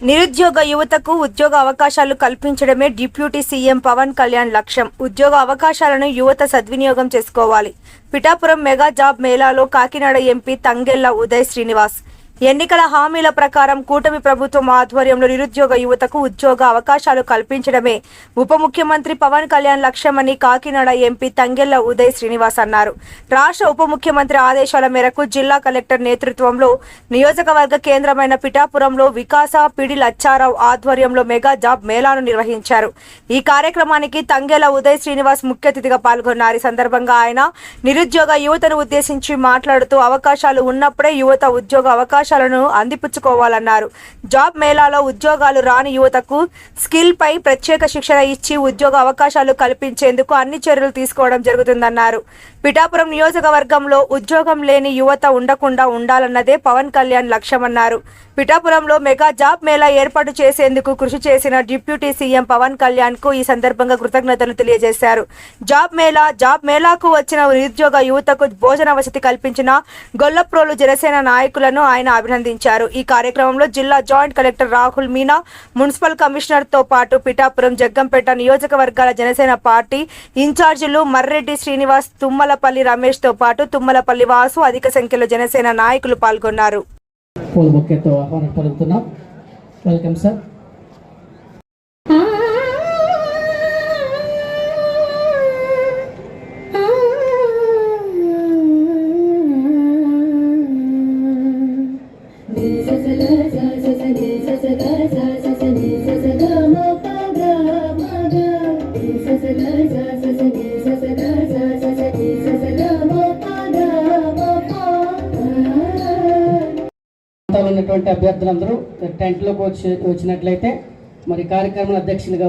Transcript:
నిరుద్యోగ యువతకు ఉద్యోగ అవకాశాలు కల్పించడమే డిప్యూటీ సీఎం పవన్ కళ్యాణ్ లక్ష్యం. ఉద్యోగ అవకాశాలను యువత సద్వినియోగం చేసుకోవాలి. పిఠాపురం మెగా జాబ్ మేళాలో కాకినాడ ఎంపీ తంగెళ్ల ఉదయ్ శ్రీనివాస్. ఎన్నికల హామీల ప్రకారం కూటమి ప్రభుత్వం ఆధ్వర్యంలో నిరుద్యోగ యువతకు ఉద్యోగ అవకాశాలు కల్పించడమే ఉప ముఖ్యమంత్రి పవన్ కళ్యాణ్ లక్ష్యమని కాకినాడ ఎంపీ తంగెళ్ల ఉదయ్ శ్రీనివాస్ అన్నారు. రాష్ట్ర ఉప ముఖ్యమంత్రి ఆదేశాల మేరకు జిల్లా కలెక్టర్ నేతృత్వంలో నియోజకవర్గ కేంద్రమైన పిఠాపురంలో వికాస పిడి లచ్చారావు ఆధ్వర్యంలో మెగా జాబ్ మేళాను నిర్వహించారు. ఈ కార్యక్రమానికి తంగెళ్ల ఉదయ్ శ్రీనివాస్ ముఖ్య అతిథిగా పాల్గొన్నారు. ఈ సందర్భంగా ఆయన నిరుద్యోగ యువతను ఉద్దేశించి మాట్లాడుతూ అవకాశాలు ఉన్నప్పుడే యువత ఉద్యోగ అవకాశాలను అందిపుచ్చుకోవాలన్నారు. జాబ్ మేళాలో ఉద్యోగాలు రాని యువతకు స్కిల్ పై ప్రత్యేక శిక్షణ ఇచ్చి ఉద్యోగ అవకాశాలు కల్పించేందుకు అన్ని చర్యలు తీసుకోవడం జరుగుతుందన్నారు. పిఠాపురం నియోజకవర్గంలో ఉద్యోగం లేని యువత ఉండకుండా ఉండాలన్నదే పవన్ కళ్యాణ్ లక్ష్యమన్నారు. పిఠాపురంలో మెగా జాబ్ మేళా ఏర్పాటు చేసేందుకు కృషి చేసిన డిప్యూటీ సీఎం పవన్ కళ్యాణ్ కు ఈ సందర్భంగా కృతజ్ఞతలు తెలియజేశారు. జాబ్ మేళాకు వచ్చిన నిరుద్యోగ యువతకు భోజన వసతి కల్పించిన గొల్లప్రోలు జనసేన నాయకులను ఆయన అభినందించారు. ఈ కార్యక్రమంలో జిల్లా joint collector Rahul Meena, municipal commissioner తో పాటు పిఠాపురం, జగ్గంపేట నియోజకవర్గాల జనసేన పార్టీ ఇన్ఛార్జీలు మర్రెడ్డి శ్రీనివాస్, తుమ్మలపల్లి రమేష్ తో పాటు తుమ్మలపల్లి వాసు, అధిక సంఖ్యలో జనసేన నాయకులు పాల్గొన్నారు. Welcome sir. ఉన్నటువంటి అభ్యర్థులందరూ టెంట్లోకి వచ్చినట్లయితే మరి కార్యక్రమం అధ్యక్షులుగా